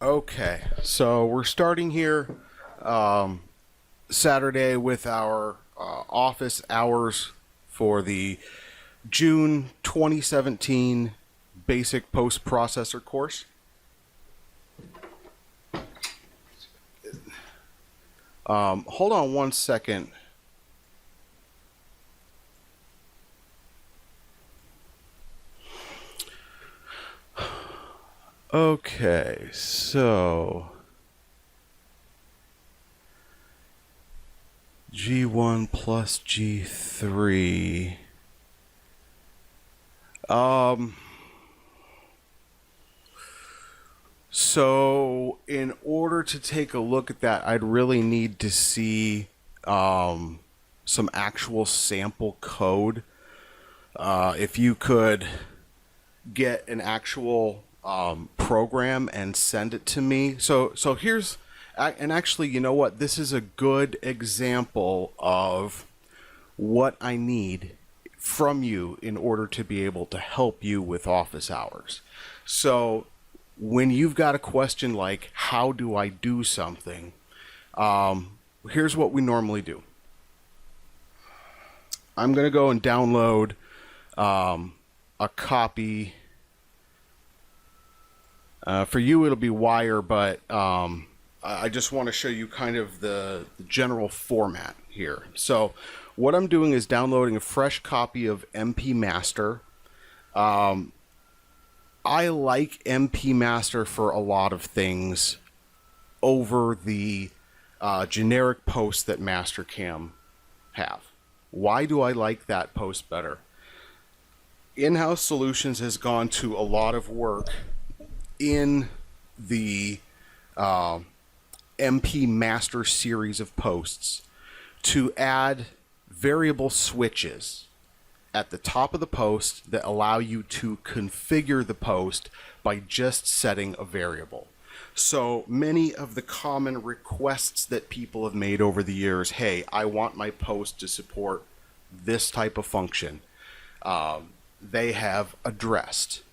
Okay, so we're starting here Saturday with our office hours for the June 2017 Basic Post Processor course. Hold on one second. Okay, so G1 plus G3. So in order to take a look at that, I'd really need to see some actual sample code. If you could get an actual program and send it to me. So here's, and actually, you know what? This is a good example of what I need from you in order to be able to help you with office hours. So when you've got a question like, how do I do something? Here's what we normally do. I'm going to go and download a copy. For you, it'll be Wire, but I just want to show you kind of the general format here. So what I'm doing is downloading a fresh copy of MP Master. I like MP Master for a lot of things over the generic post that Mastercam have. Why do I like that post better? In-house Solutions has gone to a lot of work in the MP Master series of posts to add variable switches at the top of the post that allow you to configure the post by just setting a variable. So many of the common requests that people have made over the years, hey, I want my post to support this type of function, they have addressed.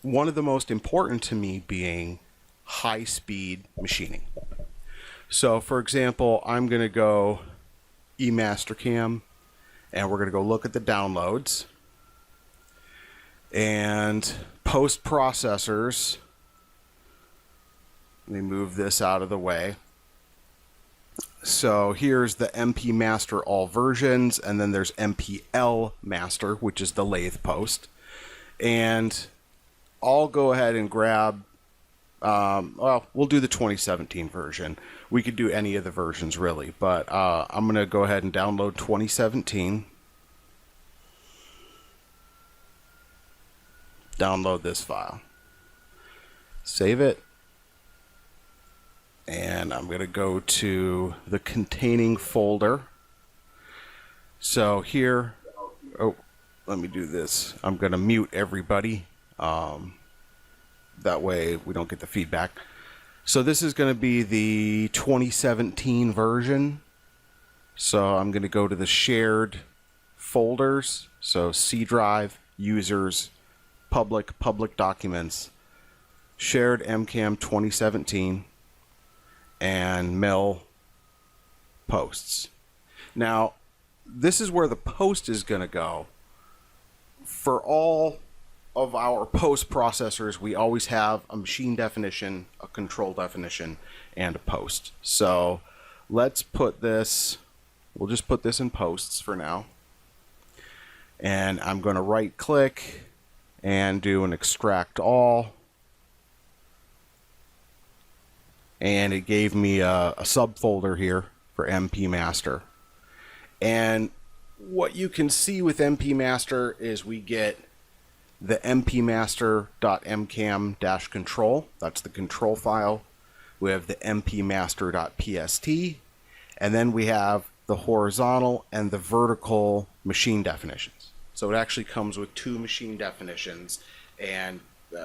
One of the most important to me being high-speed machining. So, for example, I'm going to go eMastercam, and we're going to go look at the downloads. And post processors, let me move this out of the way. So here's the MP Master all versions, and then there's MPL Master, which is the lathe post. And I'll go ahead and grab, well, we'll do the 2017 version. We could do any of the versions really, but I'm going to go ahead and download 2017. Download this file. Save it. And I'm going to go to the containing folder. So here, oh, let me do this. I'm going to mute everybody. That way we don't get the feedback. So this is going to be the 2017 version. So I'm going to go to the shared folders. So C drive, users, public documents, shared MCAM 2017, and mail posts. Now, this is where the post is going to go. For all of our post processors, we always have a machine definition, a control definition, and a post. So let's put this, we'll just put this in posts for now. And I'm going to right click and do an extract all. And it gave me a subfolder here for MP Master. And what you can see with MP Master is we get the mpmaster.mcam-control. That's the control file. We have the mpmaster.pst. And then we have the horizontal and the vertical machine definitions. So it actually comes with two machine definitions. And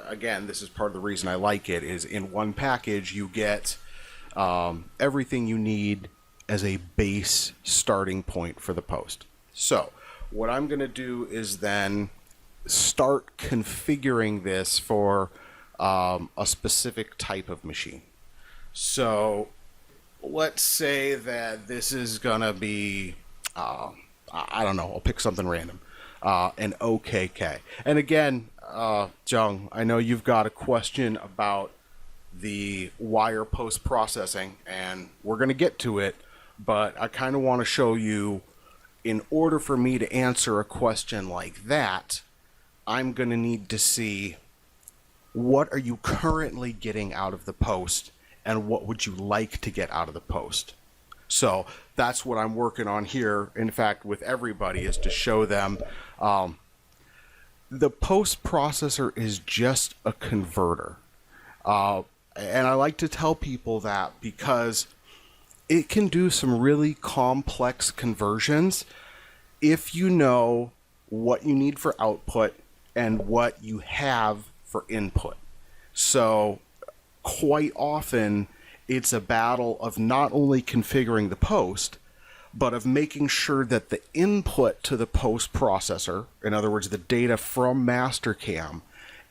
again, this is part of the reason I like it, is in one package you get everything you need as a base starting point for the post. So what I'm going to do is then start configuring this for a specific type of machine. So let's say that this is going to be, I don't know, I'll pick something random, an OKK. And again, Jung, I know you've got a question about the wire post processing, and we're going to get to it, but I kind of want to show you, in order for me to answer a question like that, I'm going to need to see what are you currently getting out of the post and what would you like to get out of the post. So that's what I'm working on here, in fact, with everybody, is to show them the post processor is just a converter. And I like to tell people that because it can do some really complex conversions if you know what you need for output and what you have for input. So quite often it's a battle of not only configuring the post, but of making sure that the input to the post processor, in other words, the data from Mastercam,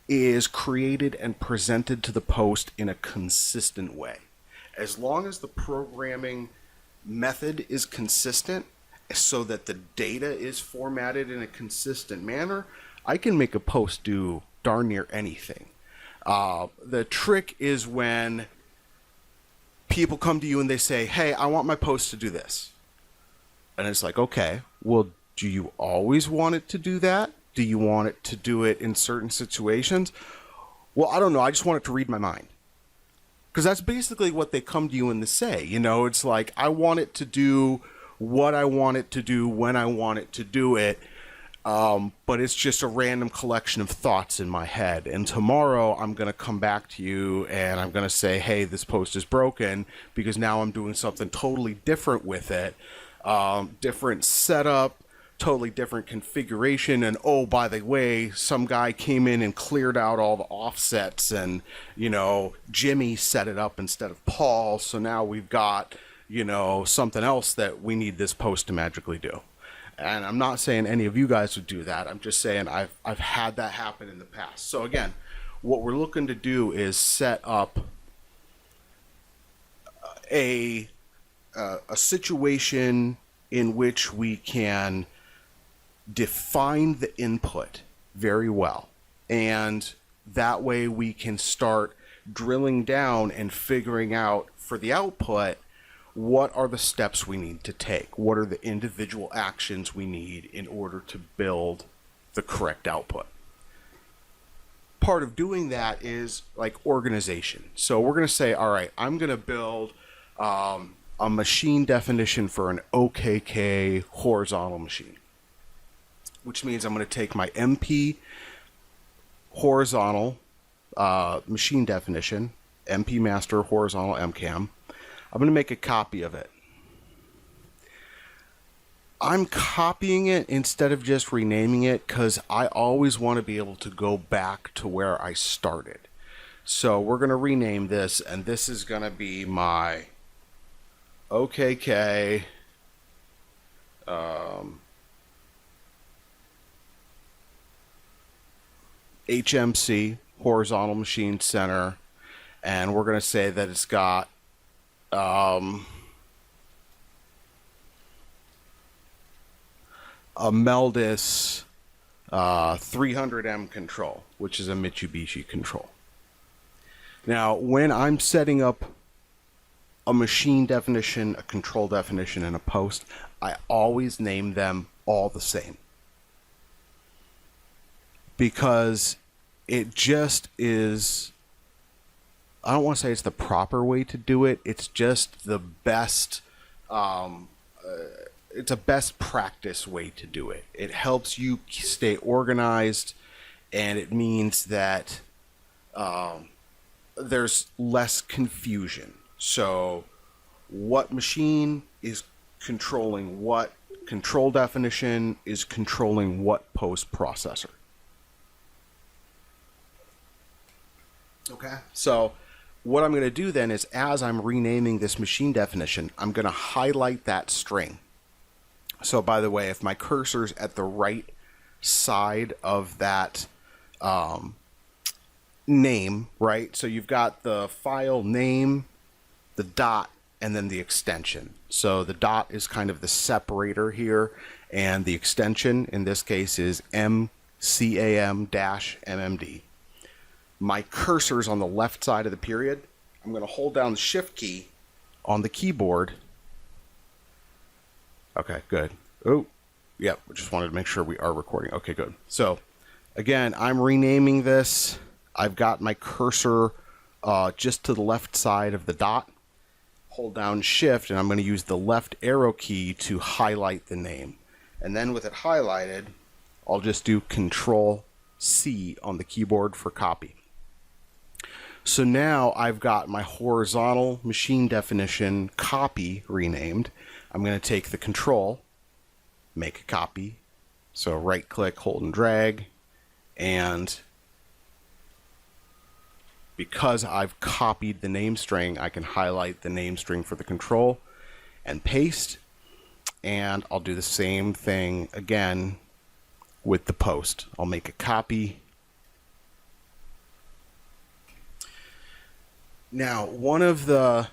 is created and presented to the post in a consistent way. As long as the programming method is consistent so that the data is formatted in a consistent manner, I can make a post do darn near anything. The trick is when people come to you and they say, hey, I want my post to do this. And it's like, okay, well, do you always want it to do that? Do you want it to do it in certain situations? Well, I don't know. I just want it to read my mind. Because that's basically what they come to you and they say. You know, it's like, I want it to do what I want it to do when I want it to do it. But it's just a random collection of thoughts in my head. And tomorrow I'm going to come back to you and I'm going to say, hey, this post is broken because now I'm doing something totally different with it. Different setup, totally different configuration. And oh, by the way, some guy came in and cleared out all the offsets and, you know, Jimmy set it up instead of Paul. So now we've got, you know, something else that we need this post to magically do. And I'm not saying any of you guys would do that. I'm just saying I've had that happen in the past. So again, what we're looking to do is set up a situation in which we can define the input very well. And that way we can start drilling down and figuring out for the output, what are the steps we need to take? What are the individual actions we need in order to build the correct output? Part of doing that is like organization. So we're going to say, all right, I'm going to build a machine definition for an OKK horizontal machine, which means I'm going to take my MP horizontal machine definition, MP master horizontal MCAM. I'm going to make a copy of it. I'm copying it instead of just renaming it because I always want to be able to go back to where I started. So we're going to rename this, and this is going to be my OKK HMC, horizontal machine center, and we're going to say that it's got a Meldis 300M control, which is a Mitsubishi control. Now, when I'm setting up a machine definition, a control definition, and a post, I always name them all the same. Because it just is, I don't want to say it's the proper way to do it. It's just the best, it's a best practice way to do it. It helps you stay organized, and it means that there's less confusion. So what machine is controlling what control definition is controlling what post processor. Okay, so what I'm going to do then is, as I'm renaming this machine definition, I'm going to highlight that string. So by the way, if my cursor's at the right side of that name, right? So you've got the file name, the dot, and then the extension. So the dot is kind of the separator here, and the extension in this case is MCAM-MMD. My cursor's on the left side of the period. I'm going to hold down the shift key on the keyboard. Okay, good. Oh, yep, just wanted to make sure we are recording. Okay, good. So again, I'm renaming this. I've got my cursor just to the left side of the dot. Hold down shift, and I'm going to use the left arrow key to highlight the name. And then with it highlighted, I'll just do Control C on the keyboard for copy. So now I've got my horizontal machine definition copy renamed. I'm going to take the control, make a copy. So right click, hold and drag, and because I've copied the name string, I can highlight the name string for the control and paste. And I'll do the same thing again with the post. I'll make a copy. Now, one of the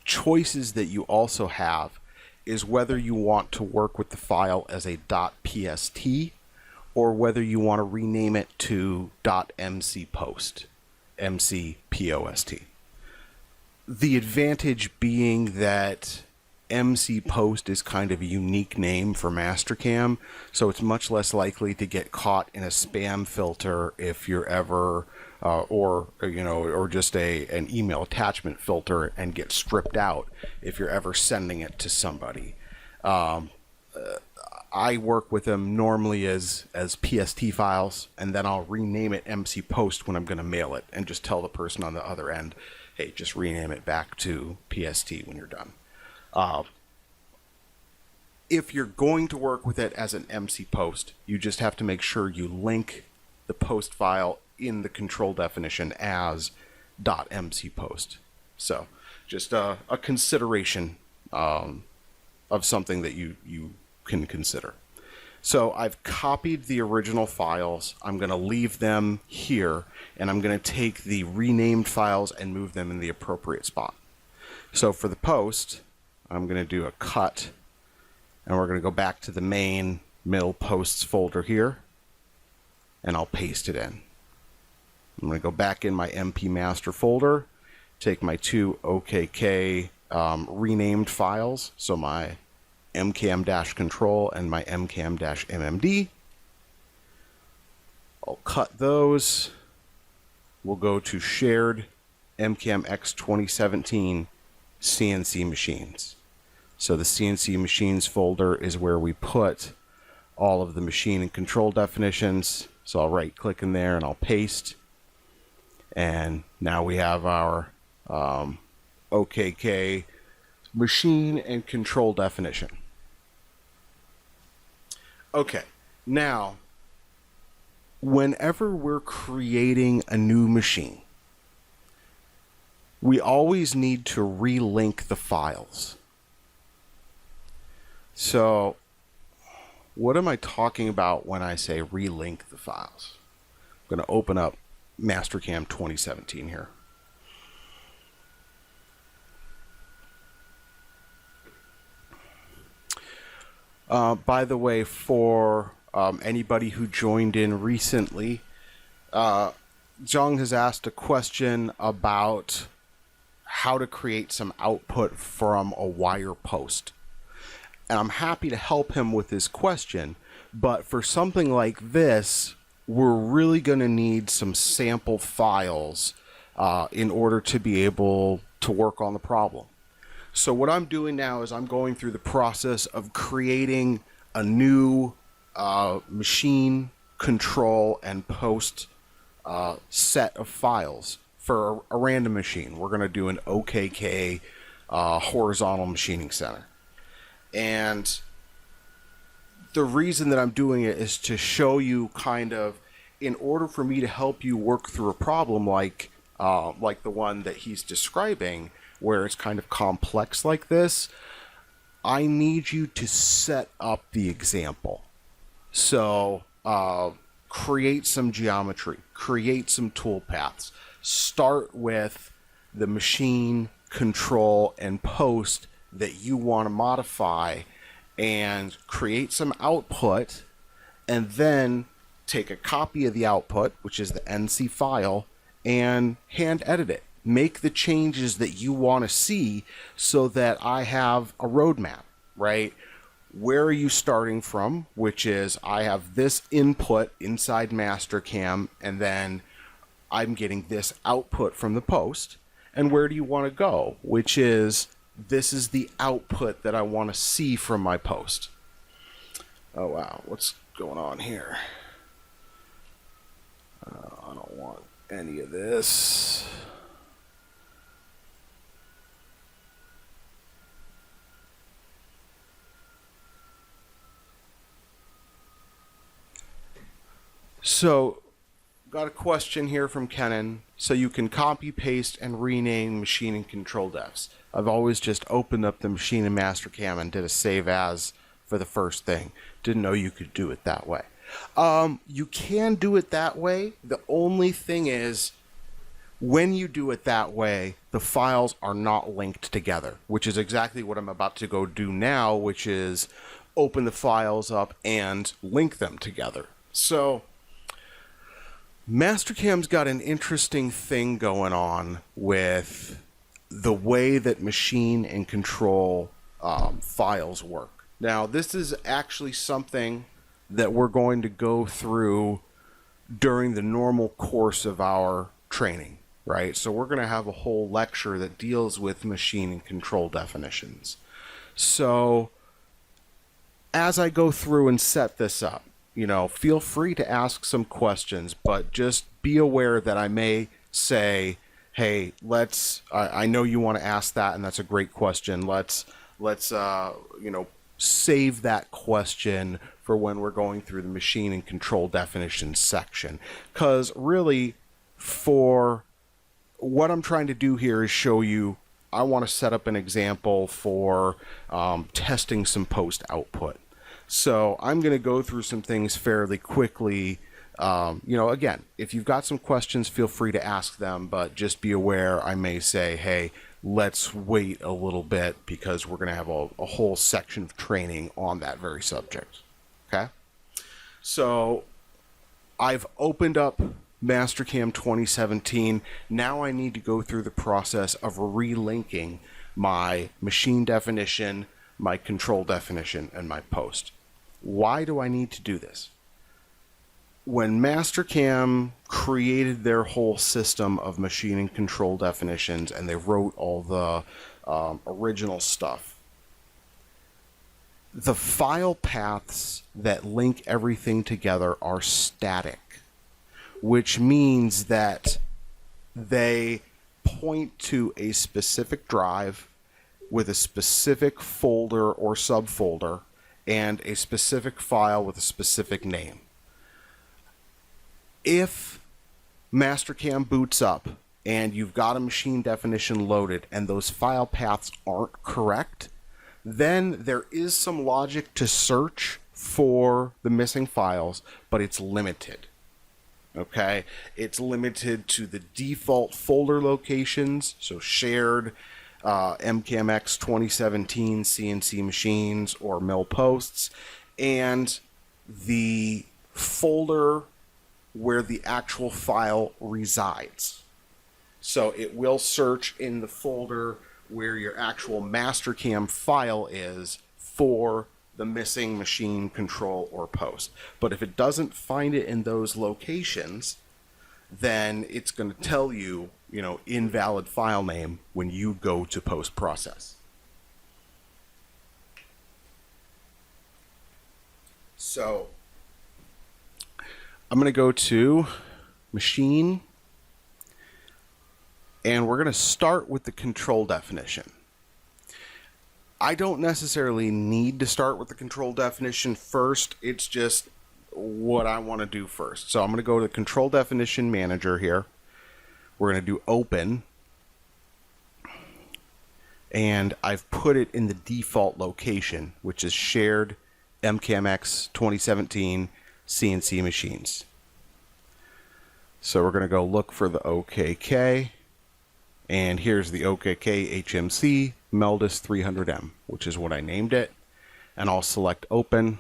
choices that you also have is whether you want to work with the file as a .pst or whether you want to rename it to .mcpost, MCPOST. The advantage being that MCPost is kind of a unique name for Mastercam, so it's much less likely to get caught in a spam filter if you're ever, or just an email attachment filter and get stripped out if you're ever sending it to somebody. I work with them normally as PST files, and then I'll rename it MCPost when I'm going to mail it, and just tell the person on the other end, hey, just rename it back to PST when you're done. If you're going to work with it as an MCPost, you just have to make sure you link the post file in the control definition as .mcpost. So just a consideration of something that you can consider. So I've copied the original files. I'm going to leave them here, and I'm going to take the renamed files and move them in the appropriate spot. So for the post, I'm going to do a cut, and we're going to go back to the main middle posts folder here, and I'll paste it in. I'm going to go back in my MP master folder, take my two OKK renamed files, so my mcam-control and my mcam-mmd. I'll cut those. We'll go to shared MCAM X 2017 CNC machines. So the CNC machines folder is where we put all of the machine and control definitions. So I'll right click in there and I'll paste. And now we have our OKK machine and control definition. Okay, now, whenever we're creating a new machine, we always need to relink the files. So, what am I talking about when I say relink the files? I'm going to open up Mastercam 2017 here. By the way, for anybody who joined in recently, Jung has asked a question about how to create some output from a wire post. And I'm happy to help him with his question, but for something like this, we're really going to need some sample files in order to be able to work on the problem. So what I'm doing now is I'm going through the process of creating a new machine, control, and post set of files for a random machine. We're going to do an OKK horizontal machining center. And the reason that I'm doing it is to show you kind of, in order for me to help you work through a problem like the one that he's describing, where it's kind of complex like this, I need you to set up the example. So create some geometry, create some tool paths. Start with the machine, control, and post that you want to modify, and create some output, and then take a copy of the output, which is the NC file, and hand edit it. Make the changes that you want to see so that I have a roadmap, right? Where are you starting from? Which is, I have this input inside Mastercam, and then I'm getting this output from the post. And where do you want to go? Which is, this is the output that I want to see from my post. Oh wow, what's going on here? I don't want any of this. So, got a question here from Kenan. So you can copy, paste, and rename machine and control defs. I've always just opened up the machine in Mastercam and did a save as for the first thing. Didn't know you could do it that way. You can do it that way. The only thing is, when you do it that way, the files are not linked together, which is exactly what I'm about to go do now, which is open the files up and link them together. So Mastercam's got an interesting thing going on with the way that machine and control files work. Now, this is actually something that we're going to go through during the normal course of our training, right? So we're going to have a whole lecture that deals with machine and control definitions. So as I go through and set this up, feel free to ask some questions, but just be aware that I may say, hey, I know you want to ask that, and that's a great question. Let's save that question for when we're going through the machine and control definitions section. Because really, for what I'm trying to do here is show you, I want to set up an example for testing some post output. So I'm going to go through some things fairly quickly. Again, if you've got some questions, feel free to ask them, but just be aware I may say, hey, let's wait a little bit because we're going to have a whole section of training on that very subject. Okay? So I've opened up Mastercam 2017. Now I need to go through the process of relinking my machine definition, my control definition, and my post. Why do I need to do this? When Mastercam created their whole system of machine and control definitions, and they wrote all the original stuff, the file paths that link everything together are static, which means that they point to a specific drive with a specific folder or subfolder and a specific file with a specific name. If Mastercam boots up and you've got a machine definition loaded and those file paths aren't correct, then there is some logic to search for the missing files, but it's limited. Okay? It's limited to the default folder locations, so shared, MCAMX 2017 CNC machines or mill posts, and the folder where the actual file resides. So it will search in the folder where your actual Mastercam file is for the missing machine, control, or post. But if it doesn't find it in those locations, then it's going to tell you, invalid file name when you go to post process. So I'm going to go to machine, and we're going to start with the control definition. I don't necessarily need to start with the control definition first. It's just what I want to do first. So I'm going to go to the control definition manager here. We're going to do open, and I've put it in the default location, which is shared MCAMX 2017 CNC machines. So we're going to go look for the OKK, and here's the OKK HMC Meldus 300M, which is what I named it, and I'll select open.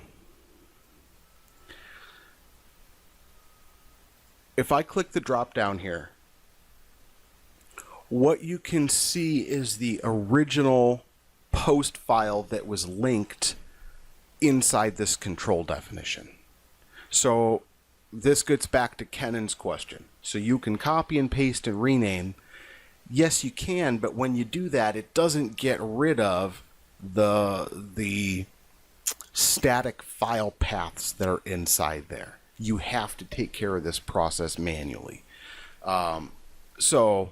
If I click the drop down here, what you can see is the original post file that was linked inside this control definition. So this gets back to Kennan's question. So you can copy and paste and rename. Yes, you can, but when you do that, it doesn't get rid of the static file paths that are inside there. You have to take care of this process manually. So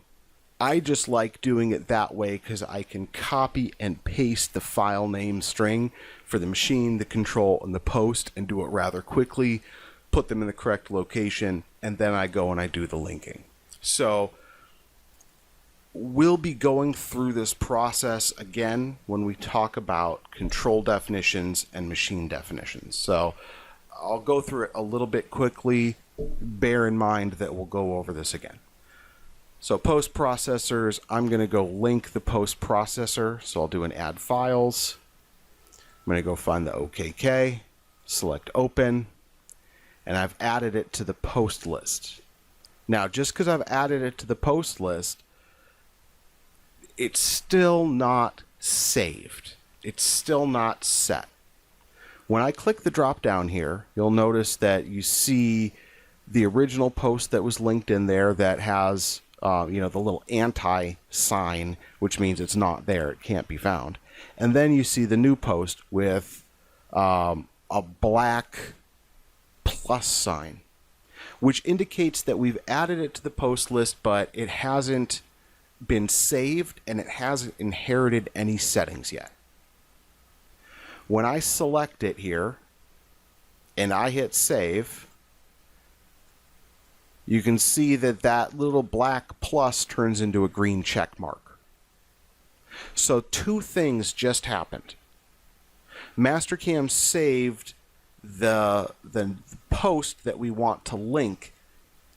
I just like doing it that way because I can copy and paste the file name string for the machine, the control, and the post, and do it rather quickly, put them in the correct location, and then I go and I do the linking. So we'll be going through this process again when we talk about control definitions and machine definitions. So I'll go through it a little bit quickly. Bear in mind that we'll go over this again. So post processors, I'm going to go link the post processor. So I'll do an add files. I'm going to go find the OKK, select open, and I've added it to the post list. Now, just because I've added it to the post list, it's still not saved. It's still not set. When I click the drop down here, you'll notice that you see the original post that was linked in there that has the little anti sign, which means it's not there, it can't be found. And then you see the new post with a black plus sign, which indicates that we've added it to the post list, but it hasn't been saved and it hasn't inherited any settings yet. When I select it here and I hit save, you can see that that little black plus turns into a green check mark. So two things just happened. Mastercam saved the post that we want to link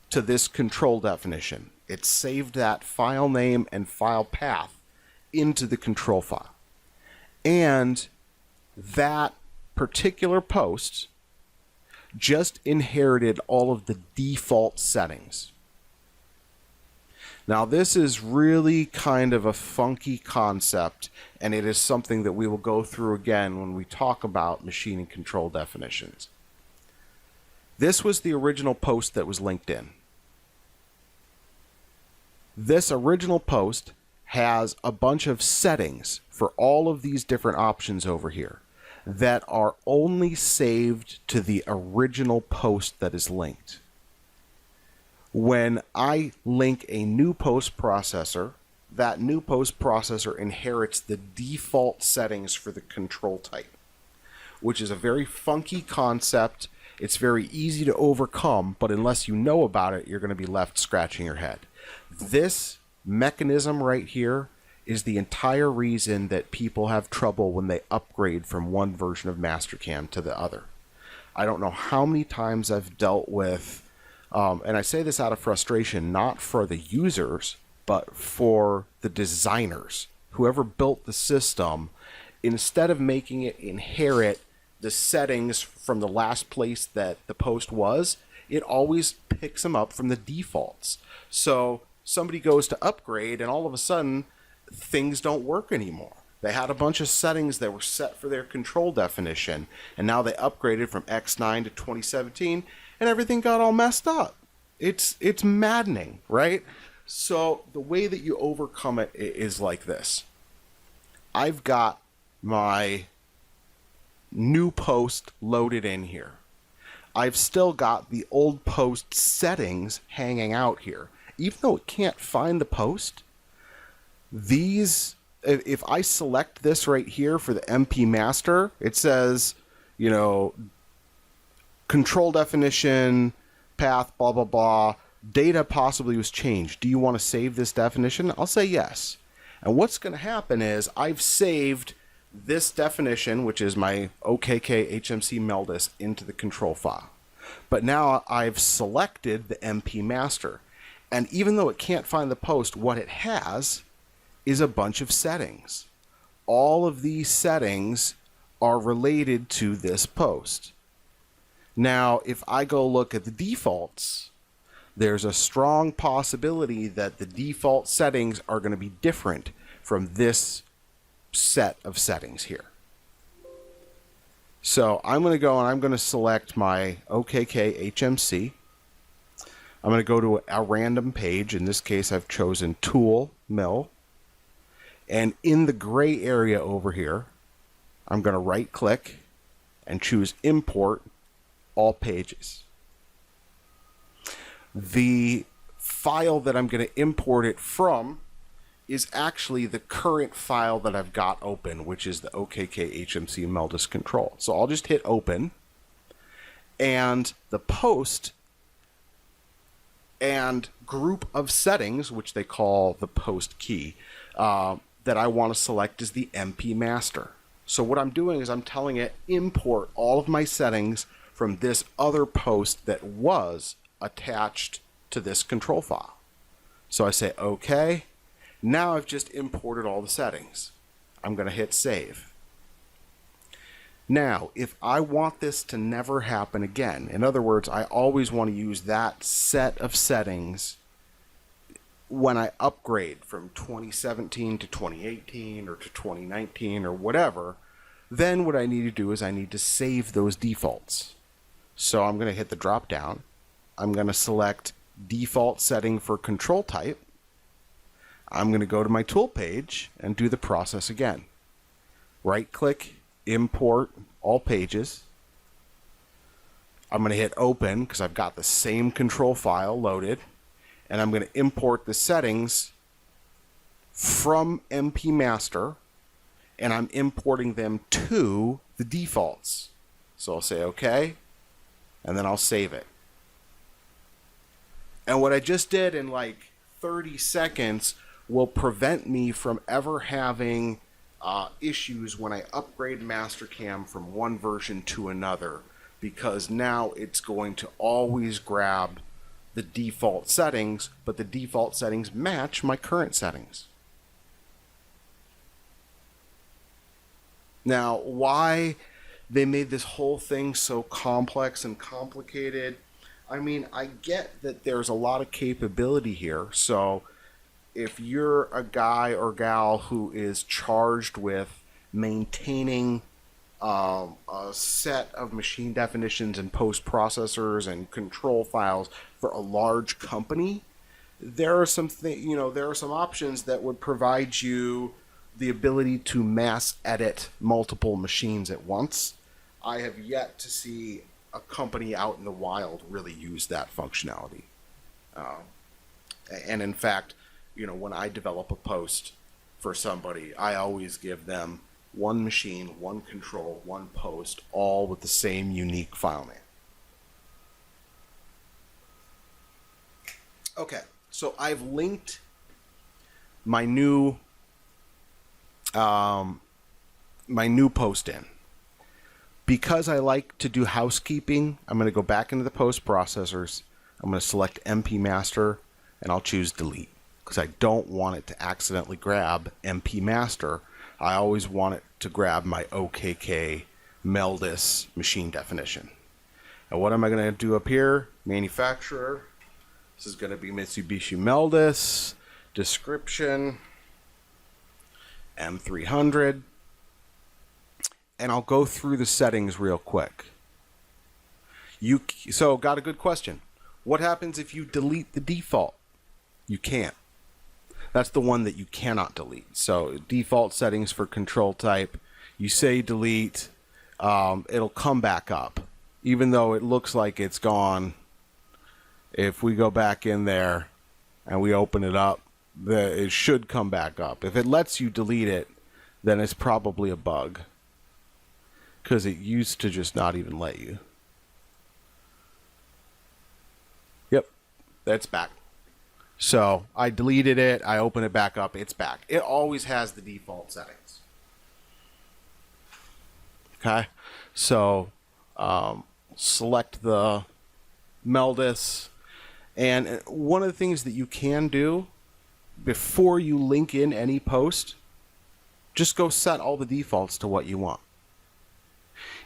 to this control definition. It saved that file name and file path into the control file. And that particular post just inherited all of the default settings. Now, this is really kind of a funky concept, and it is something that we will go through again when we talk about machine and control definitions. This was the original post that was linked in. This original post has a bunch of settings for all of these different options over here that are only saved to the original post that is linked. When I link a new post processor, that new post processor inherits the default settings for the control type, which is a very funky concept. It's very easy to overcome, but unless you know about it, you're going to be left scratching your head. This mechanism right here is the entire reason that people have trouble when they upgrade from one version of Mastercam to the other. I don't know how many times I've dealt with, and I say this out of frustration, not for the users, but for the designers. Whoever built the system, instead of making it inherit the settings from the last place that the post was, it always picks them up from the defaults. So somebody goes to upgrade and all of a sudden things don't work anymore. They had a bunch of settings that were set for their control definition, and now they upgraded from X9 to 2017 and everything got all messed up. It's maddening, right? So the way that you overcome it is like this. I've got my new post loaded in here. I've still got the old post settings hanging out here. Even though it can't find the post, these, if I select this right here for the MP master, it says, control definition, path, blah, blah, blah, data possibly was changed. Do you want to save this definition? I'll say yes. And what's going to happen is I've saved this definition, which is my OKK HMC Meldus, into the control file. But now I've selected the MP master. And even though it can't find the post, what it has is a bunch of settings. All of these settings are related to this post. Now, if I go look at the defaults, there's a strong possibility that the default settings are going to be different from this set of settings here. So I'm going to go and I'm going to select my OKK HMC. I'm going to go to a random page. In this case, I've chosen Tool, Mill. And in the gray area over here, I'm going to right click and choose Import All Pages. The file that I'm going to import it from is actually the current file that I've got open, which is the OKK HMC Meldis control. So I'll just hit open, and the post and group of settings, which they call the post key, that I want to select is the MP master. So what I'm doing is I'm telling it import all of my settings from this other post that was attached to this control file. So I say OK. Now I've just imported all the settings. I'm going to hit save. Now, if I want this to never happen again, in other words, I always want to use that set of settings when I upgrade from 2017 to 2018 or to 2019 or whatever, then what I need to do is I need to save those defaults. So I'm going to hit the drop down. I'm going to select default setting for control type. I'm going to go to my tool page and do the process again. Right click, import all pages. I'm going to hit open because I've got the same control file loaded, and I'm going to import the settings from MP master, and I'm importing them to the defaults. So I'll say OK, and then I'll save it. And what I just did in like 30 seconds will prevent me from ever having issues when I upgrade Mastercam from one version to another, because now it's going to always grab the default settings, but the default settings match my current settings. Now, why they made this whole thing so complex and complicated, I mean, I get that there's a lot of capability here. So if you're a guy or gal who is charged with maintaining a set of machine definitions and post processors and control files for a large company, there are some there are some options that would provide you the ability to mass edit multiple machines at once. I have yet to see a company out in the wild really use that functionality. And in fact, when I develop a post for somebody, I always give them one machine, one control, one post, all with the same unique file name. Okay, so I've linked my new post in. Because I like to do housekeeping, I'm going to go back into the post processors. I'm going to select MP master, and I'll choose delete, because I don't want it to accidentally grab MP master. I always want it to grab my OKK Meldis machine definition. And what am I going to do up here? Manufacturer. This is going to be Mitsubishi Meldis. Description. M300. And I'll go through the settings real quick. So got a good question. What happens if you delete the default? You can't. That's the one that you cannot delete. So default settings for control type, you say delete, it'll come back up. Even though it looks like it's gone, if we go back in there and we open it up, it should come back up. If it lets you delete it, then it's probably a bug, because it used to just not even let you. Yep, that's back. So I deleted it, I open it back up, it's back. It always has the default settings. Okay, so select the Meldis. And one of the things that you can do before you link in any post, just go set all the defaults to what you want.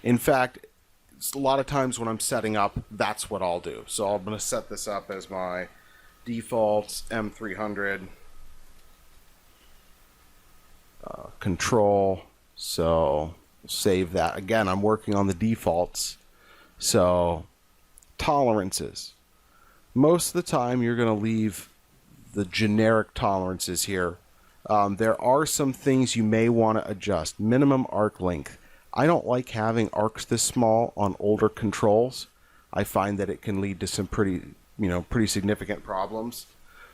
In fact, a lot of times when I'm setting up, that's what I'll do. So I'm going to set this up as my defaults M300 control. So save that. Again, I'm working on the defaults. So tolerances. Most of the time you're going to leave the generic tolerances here. There are some things you may want to adjust. Minimum arc length. I don't like having arcs this small on older controls. I find that it can lead to some pretty significant problems.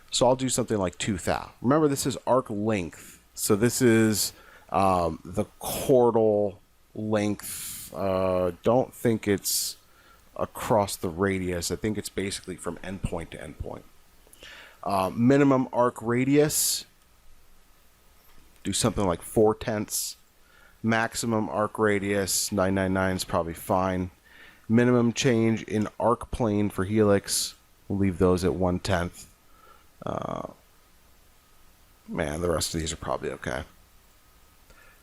So I'll do something like 2,000. Remember, this is arc length. So this is the chordal length. Don't think it's across the radius. I think it's basically from endpoint to endpoint. Minimum arc radius. Do something like 4/10. Maximum arc radius 999 is probably fine. Minimum change in arc plane for helix, we'll leave those at 1/10. Man, the rest of these are probably okay.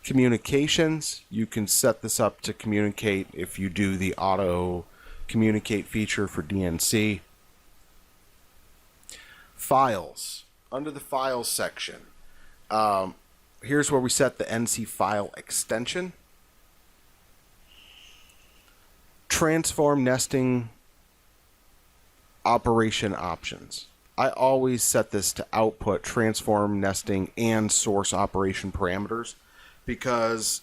Communications, you can set this up to communicate if you do the auto communicate feature for DNC. Files, under the files section, here's where we set the NC file extension. Transform nesting operation options. I always set this to output transform nesting and source operation parameters because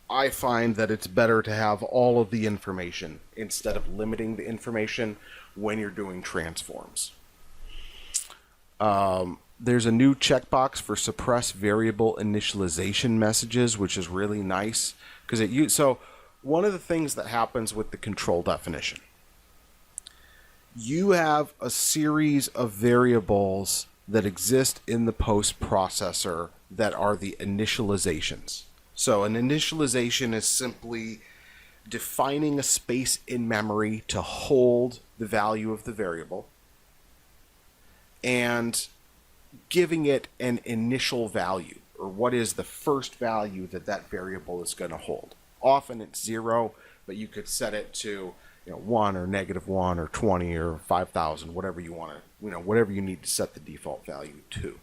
I find that it's better to have all of the information instead of limiting the information when you're doing transforms. There's a new checkbox for suppress variable initialization messages, which is really nice because so one of the things that happens with the control definition, you have a series of variables that exist in the post processor that are the initializations. So an initialization is simply defining a space in memory to hold the value of the variable and giving it an initial value, or what is the first value that that variable is going to hold. Often it's 0, but you could set it to 1 or -1 or 20 or 5,000, whatever you want to, whatever you need to set the default value to.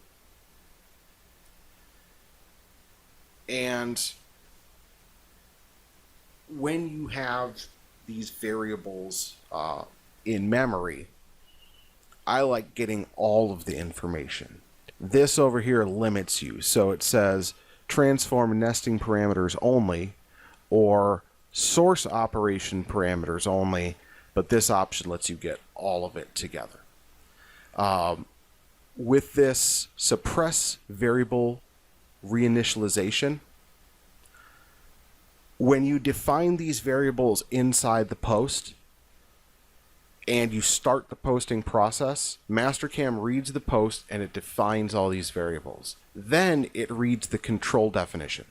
And when you have these variables in memory, I like getting all of the information. This over here limits you. So it says transform nesting parameters only or source operation parameters only, but this option lets you get all of it together. With this suppress variable reinitialization, when you define these variables inside the post and you start the posting process, Mastercam reads the post and it defines all these variables. Then it reads the control definition.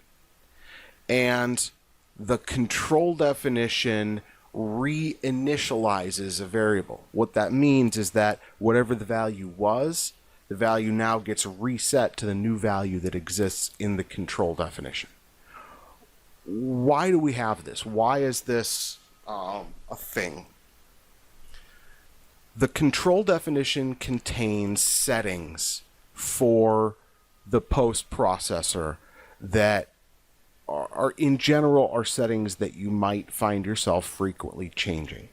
And the control definition reinitializes a variable. What that means is that whatever the value was, the value now gets reset to the new value that exists in the control definition. Why do we have this? Why is this a thing? The control definition contains settings for the post processor that are in general are settings that you might find yourself frequently changing.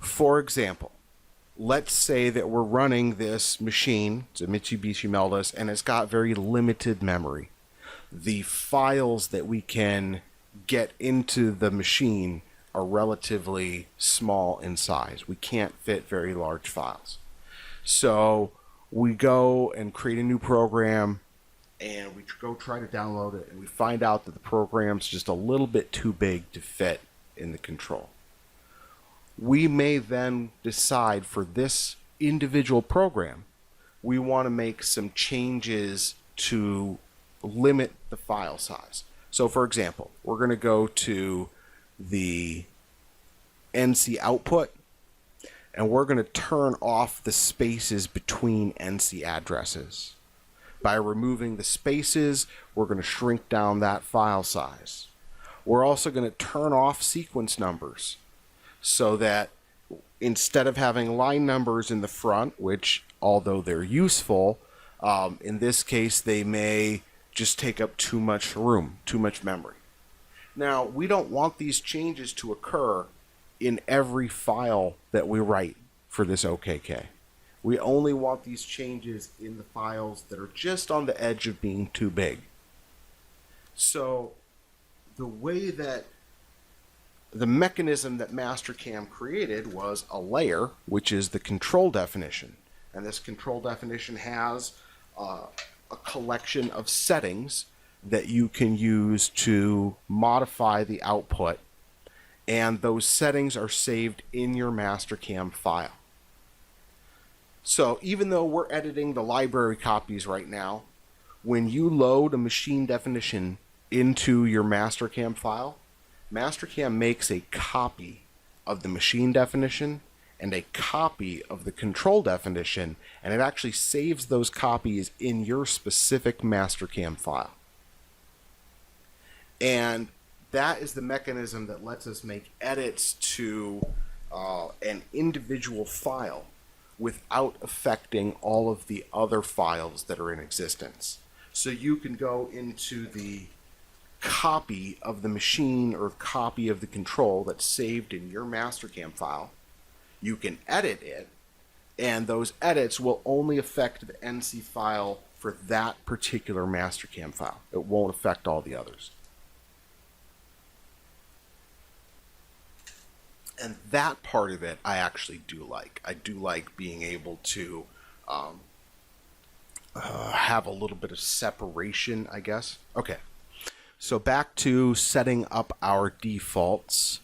For example, let's say that we're running this machine, it's a Mitsubishi Meldis, and it's got very limited memory. The files that we can get into the machine are relatively small in size. We can't fit very large files. So we go and create a new program and we go try to download it, and we find out that the program's just a little bit too big to fit in the control. We may then decide for this individual program, we want to make some changes to limit the file size. So for example, we're going to go to the NC output and we're going to turn off the spaces between NC addresses. By removing the spaces, we're going to shrink down that file size. We're also going to turn off sequence numbers so that instead of having line numbers in the front, which although they're useful, in this case they may just take up too much room, too much memory. Now, we don't want these changes to occur in every file that we write for this OKK. We only want these changes in the files that are just on the edge of being too big. So the way that the mechanism that Mastercam created was a layer, which is the control definition. And this control definition has a collection of settings that you can use to modify the output. And those settings are saved in your Mastercam file. So even though we're editing the library copies right now, when you load a machine definition into your Mastercam file, Mastercam makes a copy of the machine definition and a copy of the control definition, and it actually saves those copies in your specific Mastercam file. And that is the mechanism that lets us make edits to an individual file without affecting all of the other files that are in existence. So you can go into the copy of the machine or copy of the control that's saved in your Mastercam file. You can edit it, and those edits will only affect the NC file for that particular Mastercam file. It won't affect all the others. And that part of it I actually do like. I do like being able to have a little bit of separation, I guess. Okay, so back to setting up our defaults.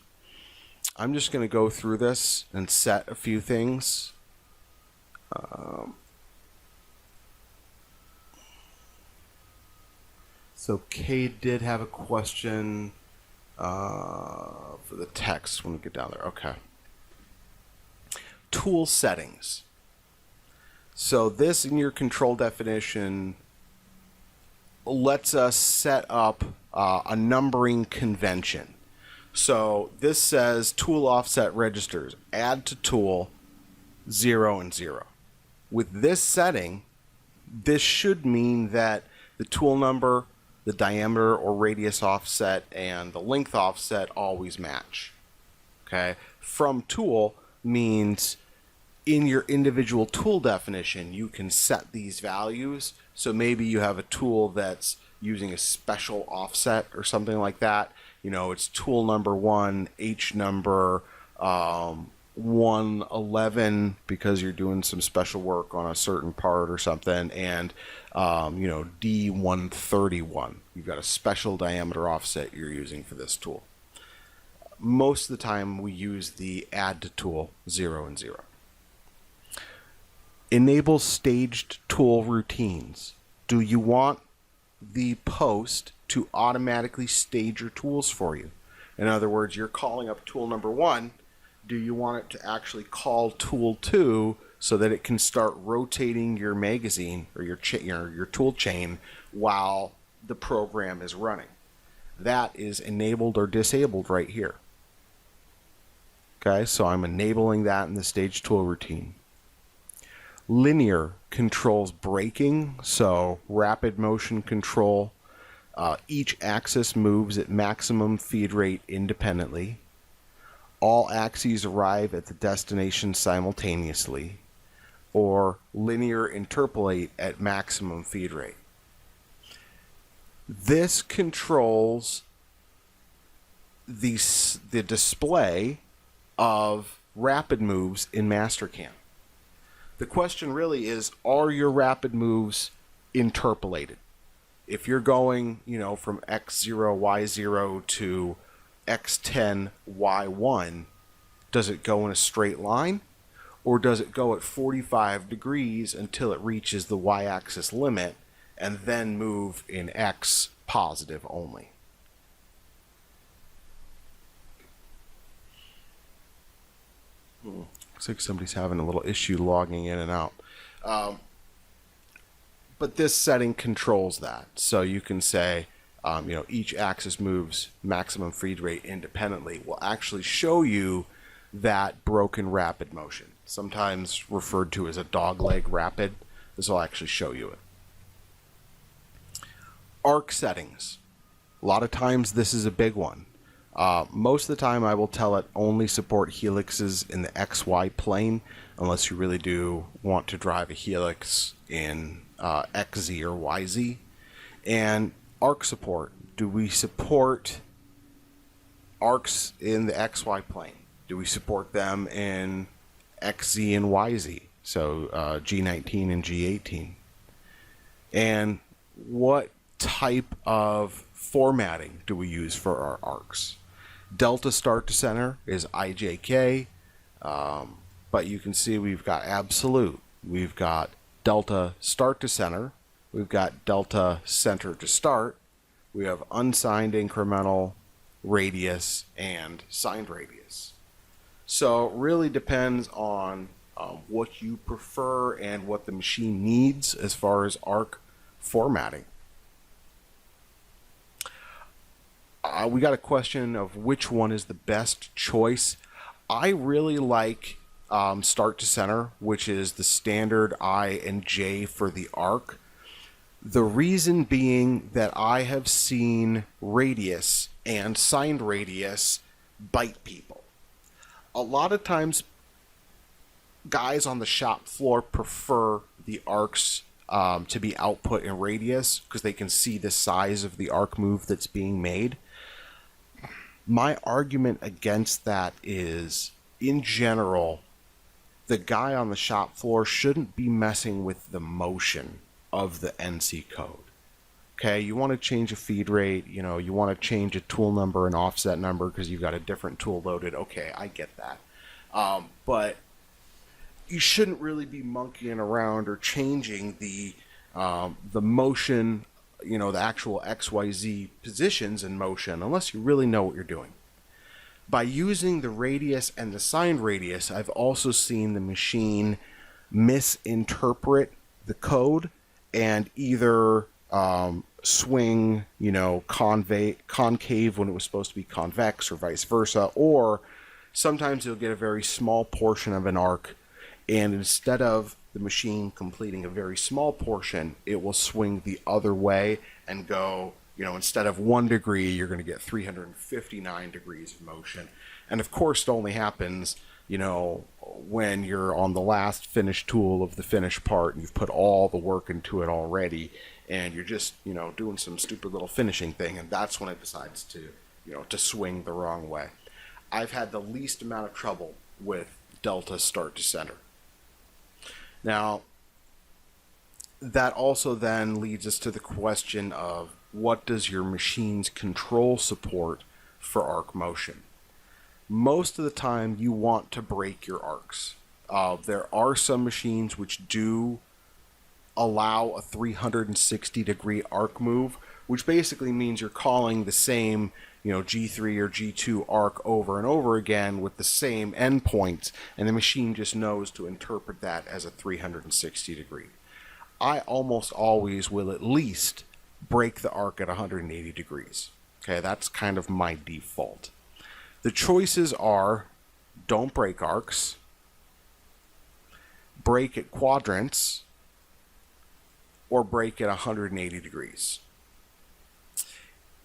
I'm just going to go through this and set a few things. So Kay did have a question for the text when we get down there. Okay. Tool settings. So this in your control definition lets us set up a numbering convention. So this says tool offset registers, add to tool 0 and 0. With this setting, this should mean that the tool number, the diameter or radius offset, and the length offset always match. Okay? From tool means in your individual tool definition, you can set these values. So maybe you have a tool that's using a special offset or something like that. You know, it's tool number 1, H number 111 because you're doing some special work on a certain part or something, and you know, D131. You've got a special diameter offset you're using for this tool. Most of the time we use the add to tool 0 and 0. Enable staged tool routines. Do you want the post to automatically stage your tools for you? In other words, you're calling up tool number 1. Do you want it to actually call tool 2 so that it can start rotating your magazine or your tool chain while the program is running? That is enabled or disabled right here. Okay, so I'm enabling that in the stage tool routine. Linear controls braking, so rapid motion control. Each axis moves at maximum feed rate independently. All axes arrive at the destination simultaneously, or linear interpolate at maximum feed rate. This controls the display of rapid moves in Mastercam. The question really is, are your rapid moves interpolated? If you're going, you know, from X0, Y0 to X10, Y1, does it go in a straight line? Or does it go at 45 degrees until it reaches the Y-axis limit and then move in X positive only? Looks like somebody's having a little issue logging in and out. But this setting controls that. So you can say, each axis moves maximum feed rate independently. Will actually show you that broken rapid motion, sometimes referred to as a dogleg rapid. This will actually show you it. Arc settings. A lot of times this is a big one. Most of the time I will tell it only support helixes in the XY plane, unless you really do want to drive a helix in XZ or YZ. And arc support. Do we support arcs in the XY plane? Do we support them in XZ and YZ? So G19 and G18. And what type of formatting do we use for our arcs? Delta start to center is IJK, but you can see we've got absolute, we've got delta start to center, we've got delta center to start, we have unsigned incremental, radius, and signed radius. So it really depends on what you prefer and what the machine needs as far as arc formatting. We got a question of which one is the best choice. I really like start to center, which is the standard I and J for the arc. The reason being that I have seen radius and signed radius bite people. A lot of times guys on the shop floor prefer the arcs to be output in radius because they can see the size of the arc move that's being made. My argument against that is, in general, the guy on the shop floor shouldn't be messing with the motion of the NC code. Okay, you want to change a feed rate, you want to change a tool number and offset number because you've got a different tool loaded. Okay, I get that. But you shouldn't really be monkeying around or changing the motion, the actual XYZ positions in motion unless you really know what you're doing. By using the radius and the signed radius, I've also seen the machine misinterpret the code and either swing, concave when it was supposed to be convex or vice versa, or sometimes you'll get a very small portion of an arc, and instead of the machine completing a very small portion, it will swing the other way and go, instead of 1 degree, you're going to get 359 degrees of motion. And of course, it only happens, when you're on the last finished tool of the finished part and you've put all the work into it already, and you're just, doing some stupid little finishing thing, and that's when it decides to, to swing the wrong way. I've had the least amount of trouble with delta start to center. Now, that also then leads us to the question of what does your machine's control support for arc motion? Most of the time you want to break your arcs. There are some machines which do allow a 360 degree arc move, which basically means you're calling the same G3 or G2 arc over and over again with the same endpoints, and the machine just knows to interpret that as a 360 degree. I almost always will at least break the arc at 180 degrees. Okay, that's kind of my default. The choices are don't break arcs, break at quadrants, or break at 180 degrees.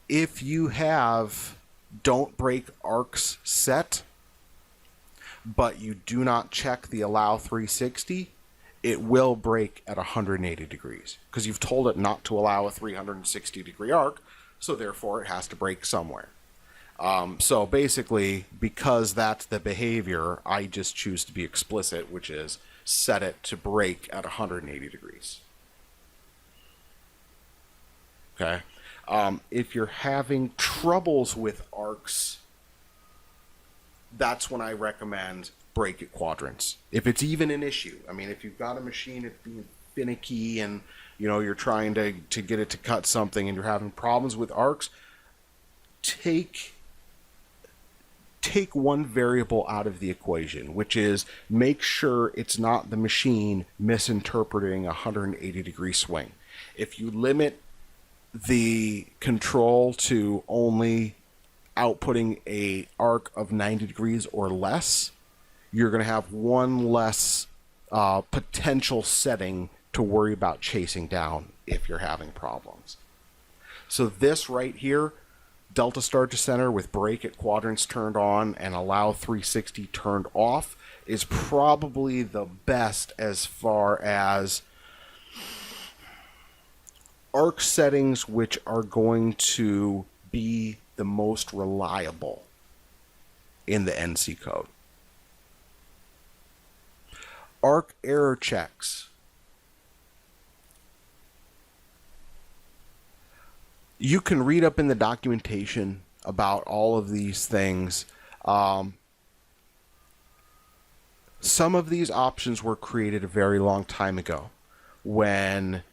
If you have don't break arcs set, but you do not check the allow 360, it will break at 180 degrees because you've told it not to allow a 360 degree arc, so therefore it has to break somewhere. So basically, because that's the behavior, I just choose to be explicit, which is set it to break at 180 degrees. Okay. If you're having troubles with arcs, that's when I recommend break at quadrants. If it's even an issue, if you've got a machine that's being finicky and you're trying to get it to cut something and you're having problems with arcs, take take one variable out of the equation, which is make sure it's not the machine misinterpreting a 180-degree swing. If you limit the control to only outputting a arc of 90 degrees or less, you're going to have one less potential setting to worry about chasing down if you're having problems. So this right here, delta start to center with brake at quadrants turned on and allow 360 turned off, is probably the best as far as arc settings which are going to be the most reliable in the NC code. Arc error checks. You can read up in the documentation about all of these things. Some of these options were created a very long time ago when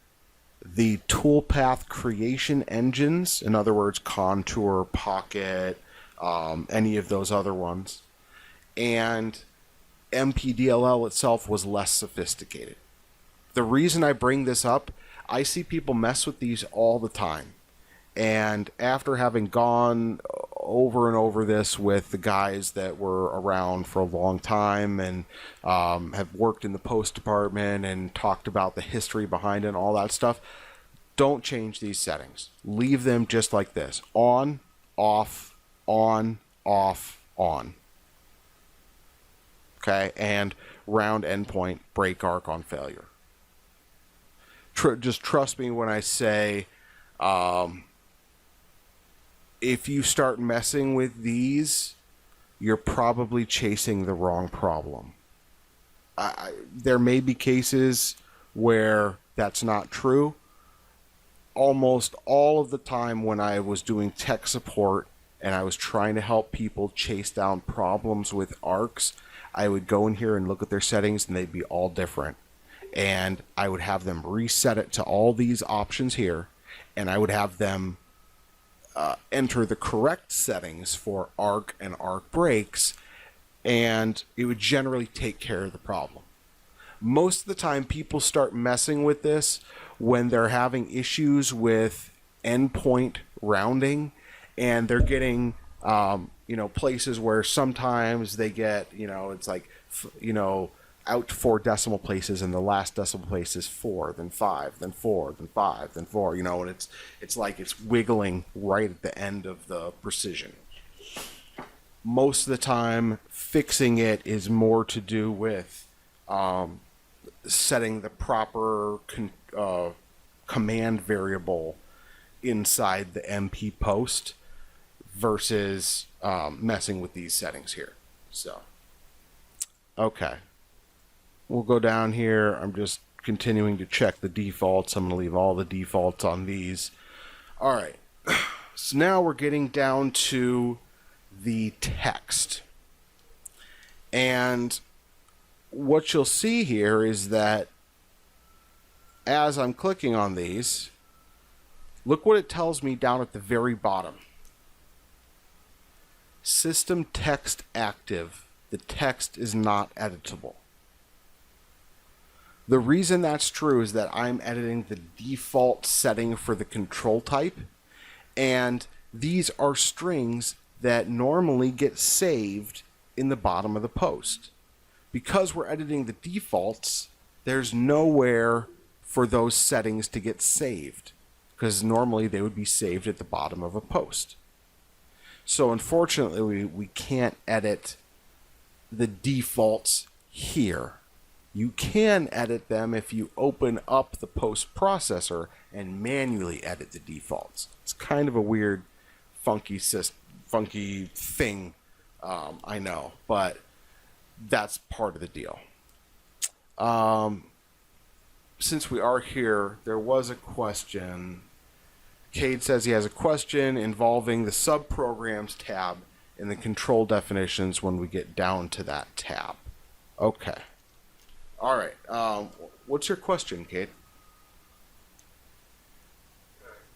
the toolpath creation engines, in other words, Contour, Pocket, any of those other ones, and MPDLL itself was less sophisticated. The reason I bring this up, I see people mess with these all the time. And after having gone over and over this with the guys that were around for a long time and have worked in the post department and talked about the history behind it and all that stuff, don't change these settings. Leave them just like this. On, off, on, off, on. Okay, and round endpoint, brake arc on failure. Just trust me when I say, if you start messing with these, you're probably chasing the wrong problem. There may be cases where that's not true. Almost all of the time when I was doing tech support and I was trying to help people chase down problems with arcs, I would go in here and look at their settings and they'd be all different. And I would have them reset it to all these options here, and I would have them enter the correct settings for arc and arc brakes, and it would generally take care of the problem. Most of the time people start messing with this when they're having issues with endpoint rounding, and they're getting places where sometimes they get, it's like, out to 4 decimal places, and the last decimal place is 4, then 5, then 4, then 5, then 4, and it's like it's wiggling right at the end of the precision. Most of the time, fixing it is more to do with setting the proper command variable inside the MP post versus messing with these settings here. So, okay. We'll go down here. I'm just continuing to check the defaults. I'm going to leave all the defaults on these. All right. So now we're getting down to the text. And what you'll see here is that as I'm clicking on these, look what it tells me down at the very bottom. System text active. The text is not editable. The reason that's true is that I'm editing the default setting for the control type, and these are strings that normally get saved in the bottom of the post. Because we're editing the defaults, there's nowhere for those settings to get saved, because normally they would be saved at the bottom of a post. So unfortunately, we can't edit the defaults here. You can edit them if you open up the post processor and manually edit the defaults. It's kind of a weird, funky thing, I know, but that's part of the deal. Since we are here, there was a question. Cade says he has a question involving the subprograms tab in the control definitions when we get down to that tab. Okay. All right. What's your question, Cade?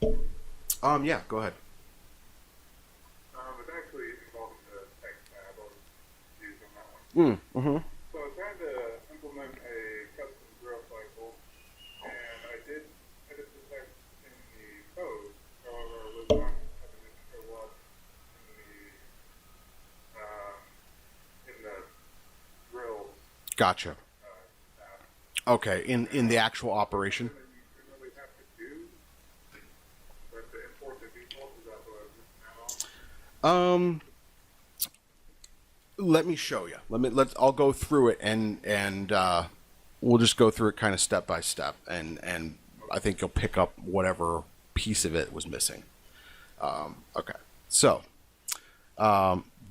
Okay. Yeah, go ahead. It's actually involving the text tab. Mm-hmm. So I tried to implement a custom drill cycle, and I did edit the text in the code. However, I was not having it show up in the drill Gotcha. tab. Okay, in the actual operation. That you really have to do, but to import the default is that what I was missing out on? Let me show you. I'll go through it and we'll just go through it kind of step by step, and I think you'll pick up whatever piece of it was missing. Okay, so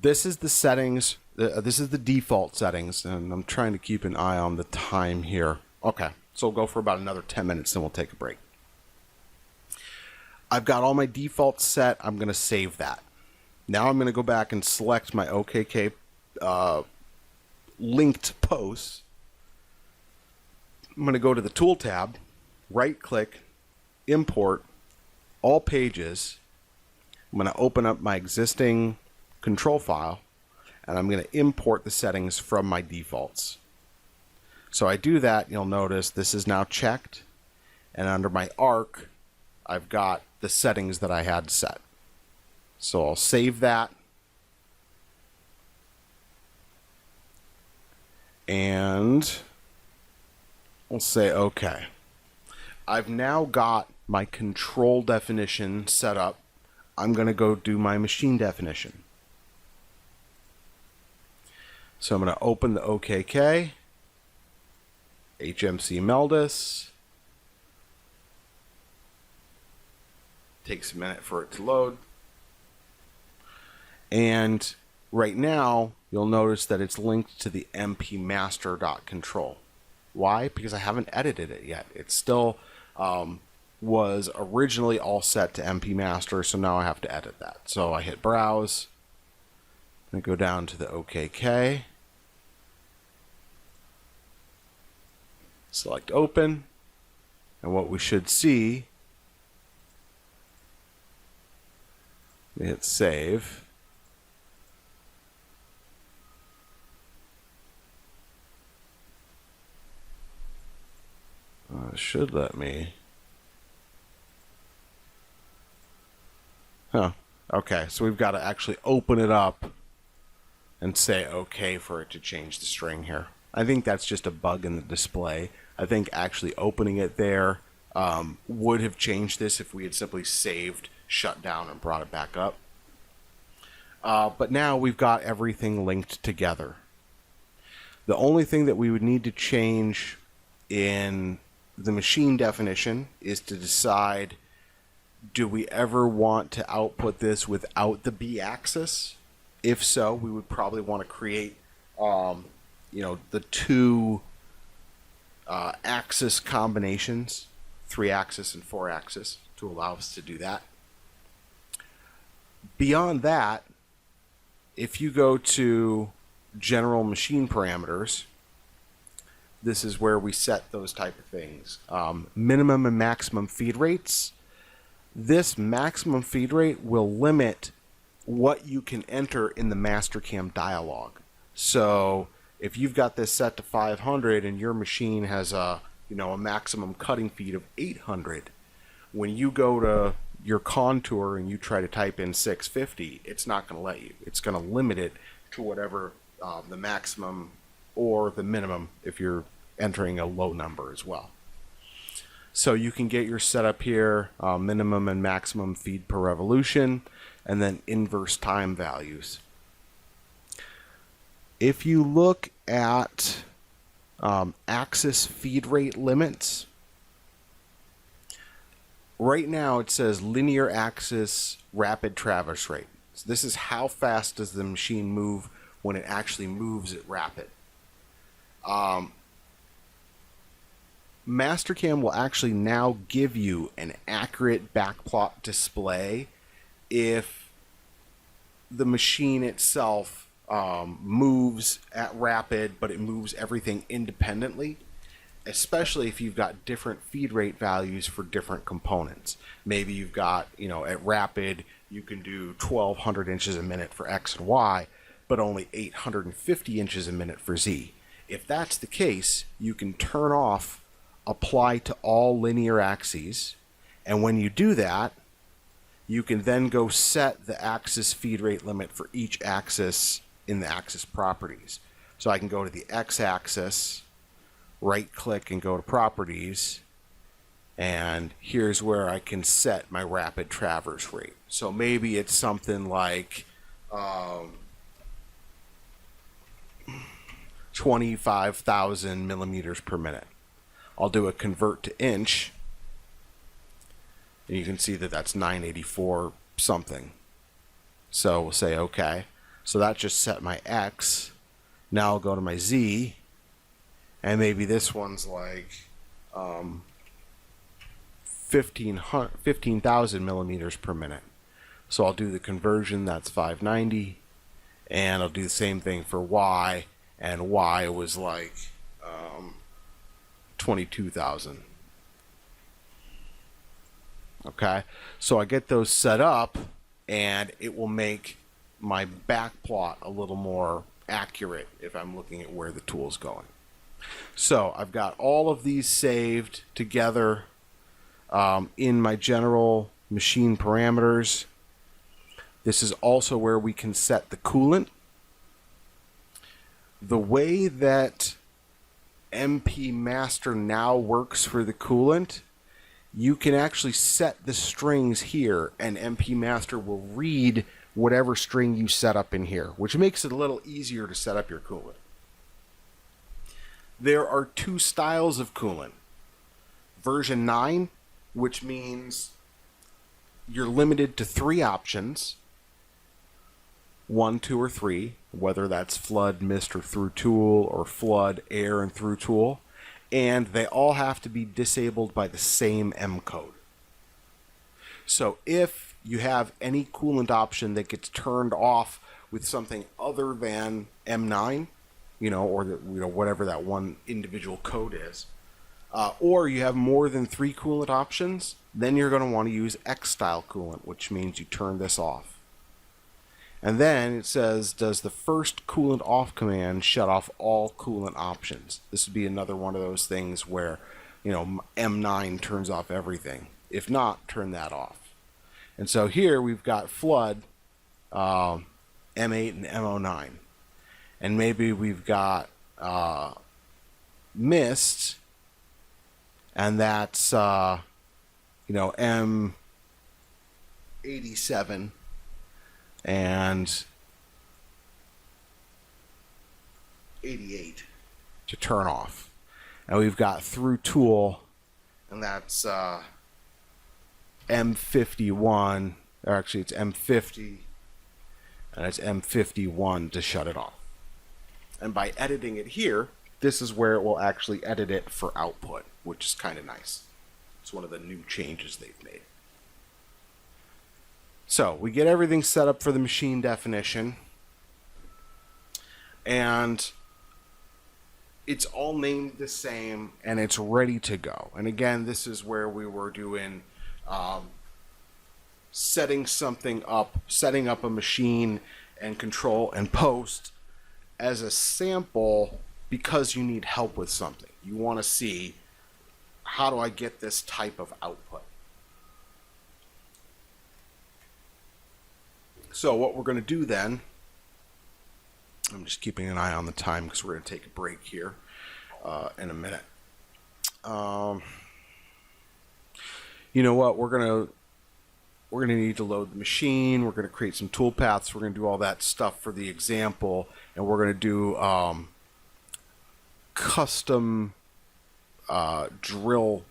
this is the settings. This is the default settings, and I'm trying to keep an eye on the time here. Okay, so we'll go for about another 10 minutes, then we'll take a break. I've got all my defaults set. I'm going to save that. Now I'm going to go back and select my OKK linked posts. I'm going to go to the Tool tab, right-click, Import, All Pages. I'm going to open up my existing control file, and I'm going to import the settings from my defaults. So I do that, you'll notice this is now checked, and under my arc, I've got the settings that I had set. So I'll save that, and we'll say OK. I've now got my control definition set up. I'm going to go do my machine definition. So I'm going to open the OKK, HMC Meldus. Takes a minute for it to load. And right now, you'll notice that it's linked to the mpmaster.control. Why? Because I haven't edited it yet. It still was originally all set to mpmaster, so now I have to edit that. So I hit Browse, and go down to the OKK, select Open, and what we should see, we hit Save. Should let me. Huh. Okay, so we've got to actually open it up and say OK for it to change the string here. I think that's just a bug in the display. I think actually opening it there would have changed this if we had simply saved, shut down, and brought it back up. But now we've got everything linked together. The only thing that we would need to change in the machine definition is to decide, do we ever want to output this without the B axis? If so, we would probably want to create the two axis combinations, 3-axis and 4-axis, to allow us to do that. Beyond that, if you go to general machine parameters, this is where we set those type of things. Minimum and maximum feed rates. This maximum feed rate will limit what you can enter in the Mastercam dialog. So if you've got this set to 500 and your machine has a maximum cutting feed of 800, when you go to your contour and you try to type in 650, it's not going to let you. It's going to limit it to whatever the maximum or the minimum if you're entering a low number as well. So you can get your setup here, minimum and maximum feed per revolution, and then inverse time values. If you look at axis feed rate limits, right now it says linear axis rapid traverse rate. So this is how fast does the machine move when it actually moves at rapid. Mastercam will actually now give you an accurate backplot display if the machine itself moves at rapid, but it moves everything independently, especially if you've got different feed rate values for different components. Maybe you've got, at rapid, you can do 1200 inches a minute for X and Y, but only 850 inches a minute for Z. If that's the case, you can turn off apply to all linear axes, and when you do that, you can then go set the axis feed rate limit for each axis in the axis properties. So I can go to the x-axis, right click and go to properties, and here's where I can set my rapid traverse rate. So maybe it's something like 25,000 millimeters per minute. I'll do a convert to inch, and you can see that that's 984 something. So we'll say okay. So that just set my X. Now I'll go to my Z, and maybe this one's like 15,000 millimeters per minute. So I'll do the conversion, that's 590, and I'll do the same thing for Y, and Y was like 22,000. Okay, so I get those set up, and it will make my back plot a little more accurate if I'm looking at where the tool's going. So I've got all of these saved together in my general machine parameters. This is also where we can set the coolant. The way that MP Master now works for the coolant, you can actually set the strings here, and MP Master will read whatever string you set up in here, which makes it a little easier to set up your coolant. There are two styles of coolant. Version 9, which means you're limited to 3 options, 1, 2, or 3, whether that's flood, mist, or through tool, or flood, air, and through tool, and they all have to be disabled by the same M code. So if you have any coolant option that gets turned off with something other than M9, or whatever that one individual code is, or you have more than 3 coolant options, then you're going to want to use X-style coolant, which means you turn this off. And then it says, does the first coolant off command shut off all coolant options? This would be another one of those things where, M9 turns off everything. If not, turn that off. And so here we've got flood, M8 and M09. And maybe we've got mist, and that's, M87 and 88 to turn off. And we've got through tool, and that's M51, or actually it's M50, and it's M51 to shut it off. And by editing it here, this is where it will actually edit it for output, which is kind of nice. It's one of the new changes they've made. So we get everything set up for the machine definition, and it's all named the same, and it's ready to go. And again, this is where we were doing setting up a machine and control and post as a sample, because you need help with something. You want to see, how do I get this type of output? So what we're going to do then, I'm just keeping an eye on the time because we're going to take a break here in a minute. You know what? We're going to need to load the machine. We're going to create some toolpaths. We're going to do all that stuff for the example, and we're going to do custom drill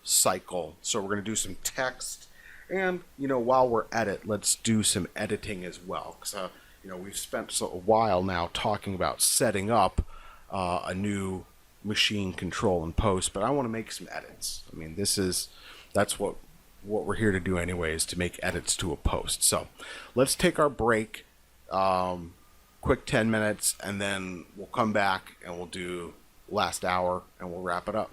cycle. So we're going to do some text. And, while we're at it, let's do some editing as well. Because, we've spent a while now talking about setting up a new machine control and post, but I want to make some edits. I mean, that's what we're here to do anyway, is to make edits to a post. So let's take our break, quick 10 minutes, and then we'll come back and we'll do last hour and we'll wrap it up.